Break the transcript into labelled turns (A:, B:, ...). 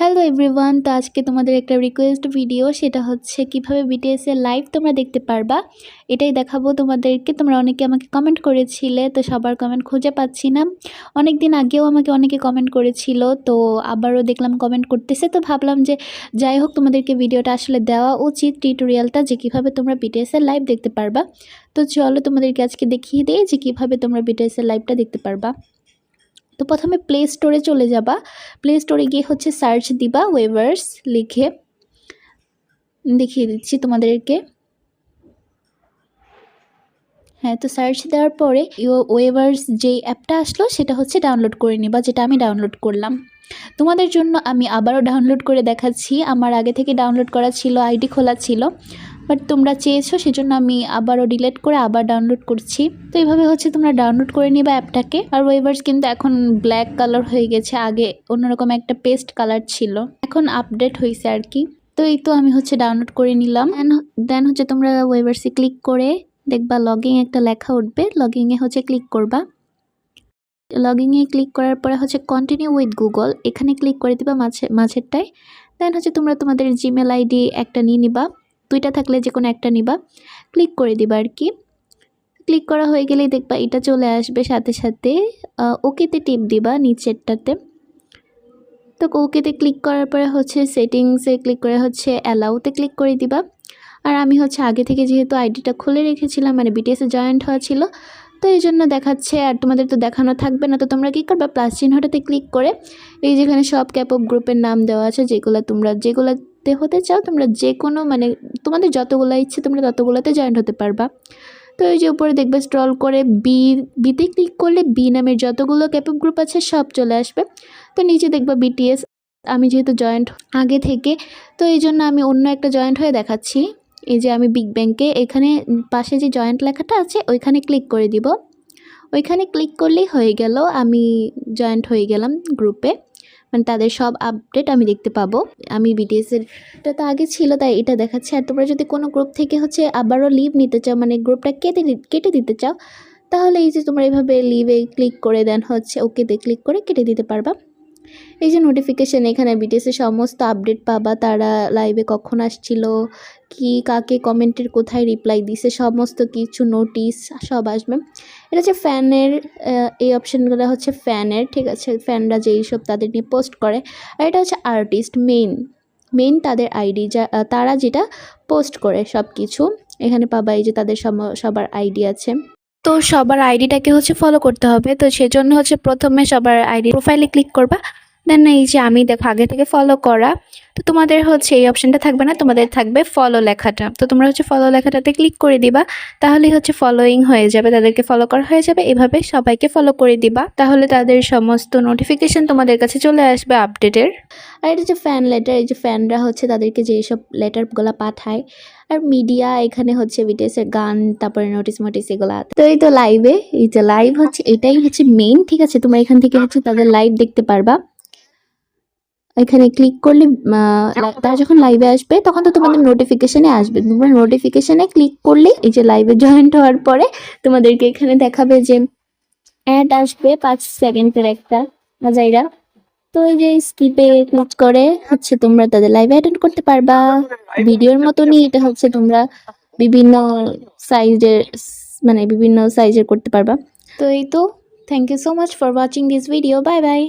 A: Hello everyone, তো আজকে তোমাদের একটা রিকোয়েস্ট ভিডিও, সেটা হচ্ছে কিভাবে বিটিএস এর লাইভ তোমরা দেখতে পারবা এটাই দেখাবো তোমাদেরকে। তোমরা অনেকে আমাকে কমেন্ট করেছিলে, তো সবার কমেন্ট খুঁজে পাচ্ছি না। অনেক দিন আগেও আমাকে অনেকে কমেন্ট করেছিল, তো আবারও দেখলাম কমেন্ট করতেছে, তো ভাবলাম যে যাই হোক তোমাদেরকে ভিডিওটা আসলে দেওয়া উচিত, টিউটোরিয়ালটা যে কীভাবে তোমরা বিটিএস এর লাইভ দেখতে পারবা। তো চলো তোমাদেরকে আজকে দেখিয়ে দিই যে কীভাবে তোমরা বিটিএস এর লাইভটা দেখতে পারবা। তো প্রথমে প্লে স্টোরে চলে যাবা। প্লে স্টোরে গিয়ে হচ্ছে সার্চ দিবা ওয়েভার্স লিখে, দেখিয়ে দিচ্ছি তোমাদেরকে। হ্যাঁ, তো সার্চ দেওয়ার পরে ওয়েভার্স যে অ্যাপটা আসলো সেটা হচ্ছে ডাউনলোড করে নিবা, যেটা আমি ডাউনলোড করলাম। তোমাদের জন্য আমি আবারও ডাউনলোড করে দেখাচ্ছি। আমার আগে থেকে ডাউনলোড করা ছিল, আইডি খোলা ছিল, বাট তোমরা চেয়েছো সেজন্য আমি আবারও ডিলিট করে আবার ডাউনলোড করছি। তো এইভাবে হচ্ছে তোমরা ডাউনলোড করে নিবা অ্যাপটাকে। আর ওয়েভার্স কিন্তু এখন ব্ল্যাক কালার হয়ে গেছে, আগে অন্যরকম একটা পেস্ট কালার ছিল, এখন আপডেট হয়েছে আর কি। তো এই তো আমি হচ্ছে ডাউনলোড করে নিলাম। দেন হচ্ছে তোমরা ওয়েভার্সে ক্লিক করে দেখবা লগইন একটা লেখা উঠবে, লগইনে হচ্ছে ক্লিক করবা। লগইনে ক্লিক করার পরে হচ্ছে কন্টিনিউ উইথ গুগল, এখানে ক্লিক করে দিবা মাঝেরটায়। দেন হচ্ছে তোমরা তোমাদের জিমেল আইডি একটা নিয়ে নিবা, দুইটা থাকলে যে কোনো একটা নিবা, ক্লিক করে দিবা আর কি। ক্লিক করা হয়ে গেলেই দেখবা এটা চলে আসবে, সাথে সাথে ওকেতে টিপ দিবা নিচেরটাতে। তো ওকেতে ক্লিক করার পরে হচ্ছে সেটিংসে ক্লিক করে হচ্ছে অ্যালাউতে ক্লিক করে দিবা। আর আমি হচ্ছে আগে থেকে যেহেতু আইডিটা খুলে রেখেছিলাম, মানে বিটিএসে জয়েন্ট হওয়া ছিল, তো এই জন্য দেখাচ্ছে। আর তোমাদের তো দেখানো থাকবে না, তো তোমরা কী করবা, প্লাস চিহ্নটাতে ক্লিক করে এই যেখানে সব ক্যাপঅপ গ্রুপের নাম দেওয়া আছে, যেগুলোতে হতে চাও তোমরা, যে কোনো মানে তোমাদের যতগুলো ইচ্ছে তোমরা ততগুলোতে জয়েন্ট হতে পারবা। তো এই যে উপরে দেখবে স্ক্রল করে বিতে ক্লিক করলে বি নামের যতগুলো ক্যাপঅপ গ্রুপ আছে সব চলে আসবে। তো নিচে দেখবা বিটিএস, আমি যেহেতু জয়েন্ট আগে থেকে, তো এই জন্য আমি অন্য একটা জয়েন্ট হয়ে দেখাচ্ছি। এই যে আমি বিগ ব্যাংকে, এখানে পাশে যে জয়েন্ট লেখাটা আছে ওইখানে ক্লিক করে দিব। ওইখানে ক্লিক করলেই হয়ে গেল, আমি জয়েন্ট হয়ে গেলাম গ্রুপে, মানে তাদের সব আপডেট আমি দেখতে পাবো। আমি বিটিএসের এটা তো আগে ছিল তাই এটা দেখাচ্ছে। আর তোমরা যদি কোনো গ্রুপ থেকে হচ্ছে আবারও লিভ নিতে চাও, মানে গ্রুপটা কেটে দিতে চাও, তাহলে এই যে তোমরা এইভাবে লিভে ক্লিক করে দেন হচ্ছে ওকেতে ক্লিক করে কেটে দিতে পারবা। এই যে নোটিফিকেশান, এখানে বিটিএসের সমস্ত আপডেট পাবা, তারা লাইভে কখন আসছিল, কি কাকে কমেন্টের কোথায় রিপ্লাই দিছে, সমস্ত কিছু নোটিস সব আসবে। এটা হচ্ছে ফ্যানের, এই অপশানগুলো হচ্ছে ফ্যানের, ঠিক আছে, ফ্যানরা যেই সব তাদের নিয়ে পোস্ট করে। আর এটা হচ্ছে আর্টিস্ট মেইন তাদের আইডি, তারা যেটা পোস্ট করে সব কিছু এখানে পাবা। এই যে তাদের সবার আইডি আছে, তো সবার আইডিটাকে হচ্ছে ফলো করতে হবে। তো সেজন্য হচ্ছে প্রথমে সবার আইডি প্রোফাইলে ক্লিক করবা। দেন এই যে আমি দেখো আগে থেকে ফলো করা, তো তোমাদের হচ্ছে এই অপশানটা থাকবে না, তোমাদের থাকবে ফলো লেখাটা। তো তোমরা হচ্ছে ফলো লেখাটাতে ক্লিক করে দিবা, তাহলেই হচ্ছে ফলোইং হয়ে যাবে, তাদেরকে ফলো করা হয়ে যাবে। এভাবে সবাইকে ফলো করে দিবা, তাহলে তাদের সমস্ত নোটিফিকেশান তোমাদের কাছে চলে আসবে আপডেটের। আর এটা যে ফ্যান লেটার, এই যে ফ্যানরা হচ্ছে তাদেরকে যেসব লেটারগুলো পাঠায়। আর মিডিয়া, এখানে হচ্ছে বিটিএসের গান, তারপরে নোটিস এগুলো। তো এই তো লাইভে, এই যে লাইভ হচ্ছে এটাই হচ্ছে মেইন, ঠিক আছে। তোমরা এখান থেকে হচ্ছে তাদের লাইভ দেখতে পারবা। এখানে ক্লিক করলে তারা যখন লাইভে আসবে তখন তো তোমাদের নোটিফিকেশানে আসবে। তোমরা নোটিফিকেশানে ক্লিক করলে এই যে লাইভে জয়েন্ট হওয়ার পরে তোমাদেরকে এখানে দেখাবে যে অ্যাড আসবে 5 সেকেন্ডের একটা মজাইরা। তো এই যে স্কিপে ক্লিক করে হচ্ছে তোমরা তাদের লাইভে অ্যাটেন্ড করতে পারবা। ভিডিওর মতনই এটা হচ্ছে তোমরা বিভিন্ন সাইজের, মানে বিভিন্ন সাইজের করতে পারবা। তো এই তো, thank you so much for watching this video, bye by.